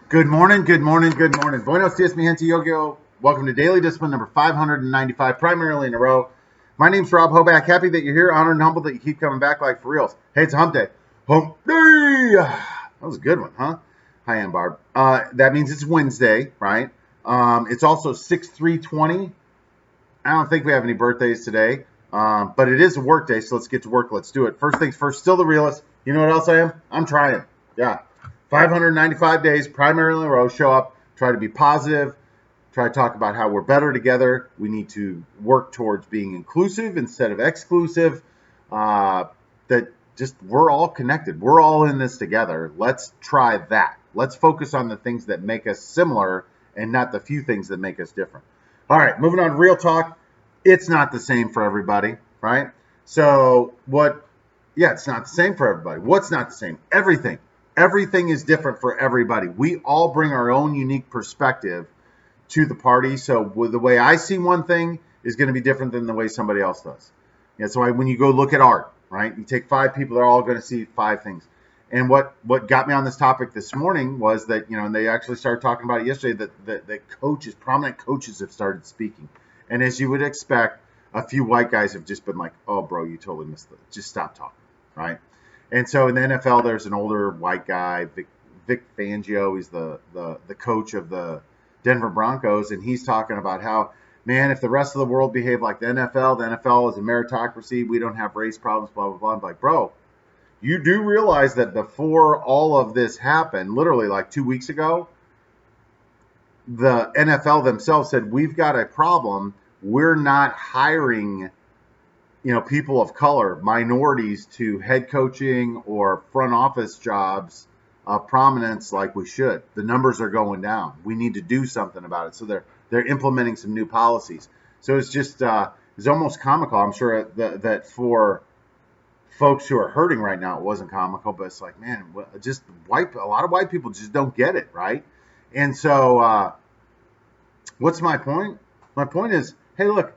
Good morning, good morning, good morning. Buenos dias, mi gente yo. Welcome to Daily Discipline number 595, primarily in a row. My name's Rob Hoback. Happy that you're here. Honored and humbled that you keep coming back like for reals. Hey, it's hump day. Hump day! That was a good one, huh? Hi, Ann Barb. That means it's Wednesday, right? It's also 6/3/20. I don't think we have any birthdays today, but it is a work day, so let's get to work. Let's do it. First things first, still the realist. You know what else I am? I'm trying. Yeah. 595 days, primarily in a row, show up, try to be positive, try to talk about how we're better together. We need to work towards being inclusive instead of exclusive. That just we're all connected. We're all in this together. Let's try that. Let's focus on the things that make us similar and not the few things that make us different. All right, moving on to real talk. It's not the same for everybody, right? So what? Yeah, it's not the same for everybody. What's not the same? Everything. Everything is different for everybody. We all bring our own unique perspective to the party. So the way I see one thing is going to be different than the way somebody else does. Yeah, so when you go look at art, right? You take five people, they're all going to see five things. And what got me on this topic this morning was that, and they actually started talking about it yesterday, that coaches, prominent coaches have started speaking. And as you would expect, a few white guys have just been like, oh, bro, you totally missed it. Just stop talking, right? And so in the NFL, there's an older white guy, Vic Fangio. He's the coach of the Denver Broncos, and he's talking about how, man, if the rest of the world behaved like the NFL is a meritocracy. We don't have race problems, blah, blah, blah. I'm like, bro, you do realize that before all of this happened, literally like 2 weeks ago, the NFL themselves said, we've got a problem. We're not hiring people of color, minorities to head coaching or front office jobs of prominence like we should. The numbers are going down. We need to do something about it. So they're implementing some new policies. So it's just it's almost comical. I'm sure that for folks who are hurting right now, it wasn't comical, but it's like, man, just a lot of white people just don't get it, right? And so what's my point? My point is, hey, look,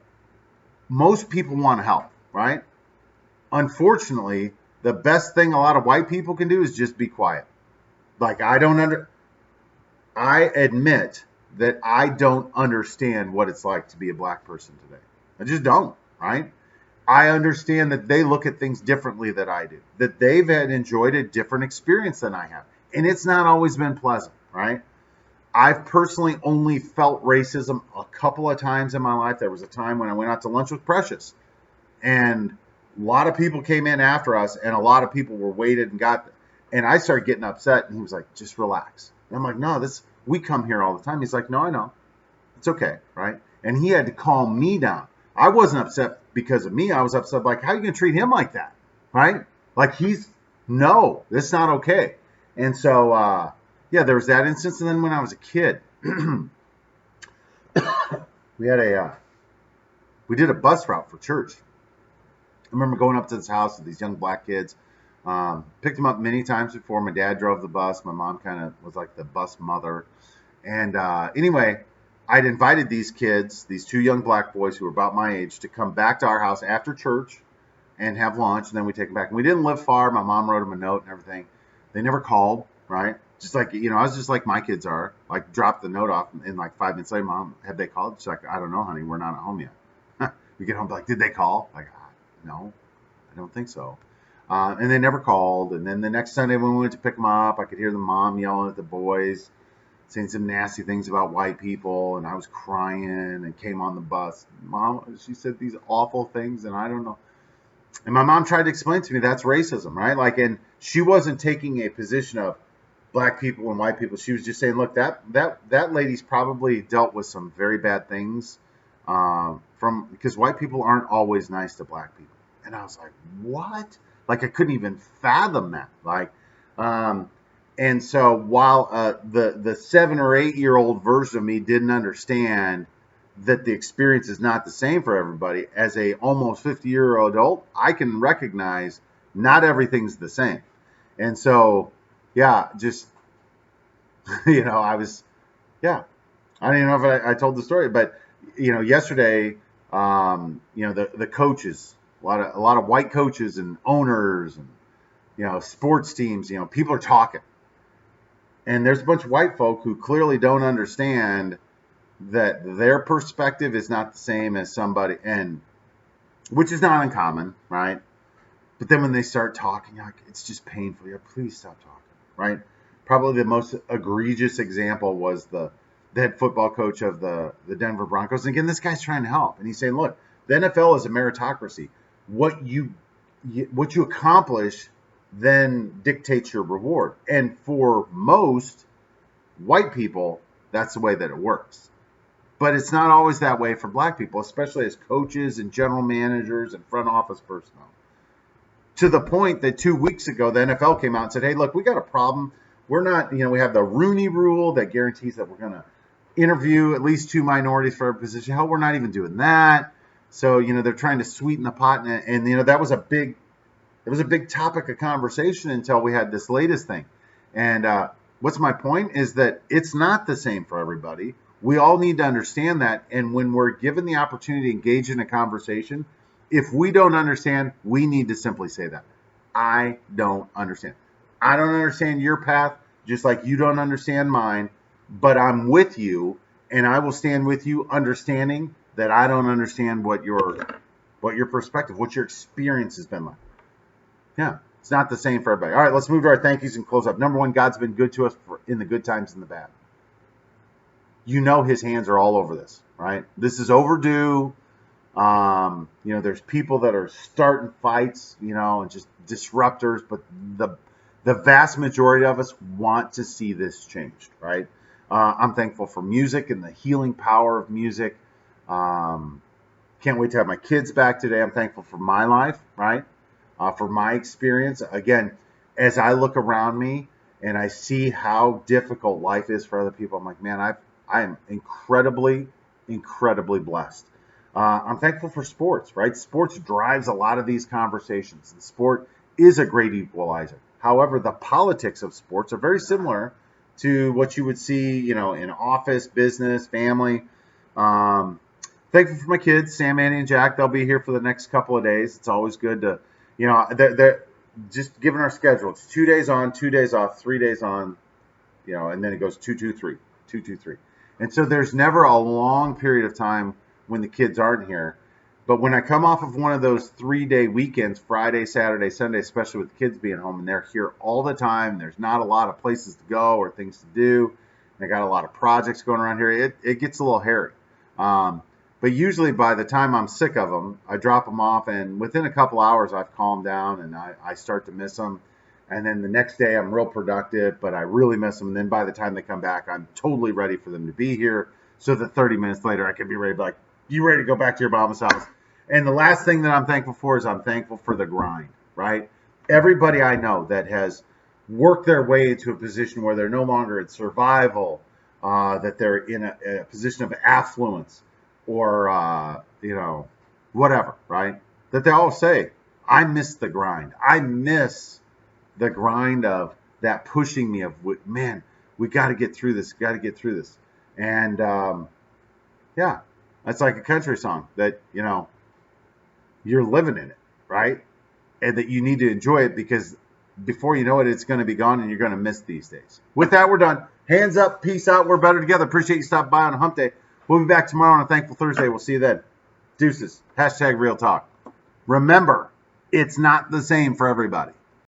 most people want to help, right? Unfortunately, the best thing a lot of white people can do is just be quiet. Like I admit that I don't understand what it's like to be a black person today. I just don't, right? I understand that they look at things differently than I do, that they've had enjoyed a different experience than I have. And it's not always been pleasant, right? I've personally only felt racism a couple of times in my life. There was a time when I went out to lunch with Precious, and a lot of people came in after us, and a lot of people were waited and got, and I started getting upset, and he was like, just relax. And I'm like, no, we come here all the time. He's like, no, I know. It's okay, right? And he had to calm me down. I wasn't upset because of me. I was upset, like, how are you going to treat him like that, right? Like no, that's not okay. And so, yeah, there was that instance. And then when I was a kid, we had we did a bus route for church. I remember going up to this house with these young black kids. Picked them up many times before. My dad drove the bus. My mom kind of was like the bus mother. And anyway, I'd invited these kids, these two young black boys who were about my age, to come back to our house after church and have lunch. And then we take them back. And we didn't live far. My mom wrote them a note and everything. They never called, right? Just like, I was just like my kids are. Like, dropped the note off in like 5 minutes later. Mom, have they called? She's like, I don't know, honey. We're not at home yet. We get home, like, did they call? Like, no, I don't think so. And they never called. And then the next Sunday when we went to pick them up, I could hear the mom yelling at the boys, saying some nasty things about white people. And I was crying and came on the bus. Mom, she said these awful things, and I don't know. And my mom tried to explain to me that's racism, right? Like, and she wasn't taking a position of black people and white people. She was just saying, look, that lady's probably dealt with some very bad things because white people aren't always nice to black people. And I was like, what? Like, I couldn't even fathom that. Like, and so while the 7 or 8 year old version of me didn't understand that the experience is not the same for everybody, as a almost 50-year-old adult, I can recognize not everything's the same. And so, yeah, just, I was, yeah, I don't even know if I told the story, but, yesterday, the coaches, a lot of white coaches and owners and, sports teams, people are talking. And there's a bunch of white folk who clearly don't understand that their perspective is not the same as somebody, and which is not uncommon, right? But then when they start talking, like, it's just painful. Yeah, please stop talking, right? Probably the most egregious example was the head football coach of the Denver Broncos. And again, this guy's trying to help, and he's saying, "Look, the NFL is a meritocracy. What you accomplish then dictates your reward. And for most white people, that's the way that it works. But it's not always that way for black people, especially as coaches and general managers and front office personnel. To the point that 2 weeks ago, the NFL came out and said, hey, look, we got a problem. We're not, we have the Rooney rule that guarantees that we're going to interview at least 2 minorities for a position. Hell, we're not even doing that. So, they're trying to sweeten the pot. And that was a big topic of conversation until we had this latest thing. And what's my point is that it's not the same for everybody. We all need to understand that. And when we're given the opportunity to engage in a conversation, if we don't understand, we need to simply say that. I don't understand. I don't understand your path, just like you don't understand mine, but I'm with you, and I will stand with you, understanding that I don't understand what your perspective, what your experience has been like. Yeah, it's not the same for everybody. All right, let's move to our thank yous and close up. Number one, God's been good to us in the good times and the bad. His hands are all over this, right? This is overdue. There's people that are starting fights, and just disruptors, but the vast majority of us want to see this changed, right? I'm thankful for music and the healing power of music. Can't wait to have my kids back today. I'm thankful for my life, right? For my experience. Again, as I look around me and I see how difficult life is for other people, I'm like, man, I am incredibly, incredibly blessed. I'm thankful for sports, right? Sports drives a lot of these conversations, and sport is a great equalizer. However, the politics of sports are very similar to what you would see, in office, business, family. Thankful for my kids, Sam, Annie, and Jack. They'll be here for the next couple of days. It's always good to, they're just given our schedule. It's 2 days on, 2 days off, 3 days on, and then it goes 2-2-3, 2-2-3. And so there's never a long period of time when the kids aren't here. But when I come off of one of those 3-day weekends, Friday, Saturday, Sunday, especially with the kids being home, and they're here all the time, there's not a lot of places to go or things to do. They got a lot of projects going around here. It gets a little hairy. But usually by the time I'm sick of them, I drop them off, and within a couple hours, I've calmed down, and I start to miss them. And then the next day, I'm real productive, but I really miss them. And then by the time they come back, I'm totally ready for them to be here. So that 30 minutes later, I can be ready to be like, you ready to go back to your mama's house? And the last thing that I'm thankful for is I'm thankful for the grind, right? Everybody I know that has worked their way into a position where they're no longer in survival, that they're in a position of affluence or, whatever, right? That they all say, I miss the grind. I miss the grind of that pushing me of, man, we got to get through this, And, yeah, that's like a country song that, you're living in it, right? And that you need to enjoy it because before you know it, it's going to be gone and you're going to miss these days. With that, we're done. Hands up, peace out, we're better together. Appreciate you stopping by on a hump day. We'll be back tomorrow on a Thankful Thursday. We'll see you then. Deuces. #Real Talk. Remember, it's not the same for everybody.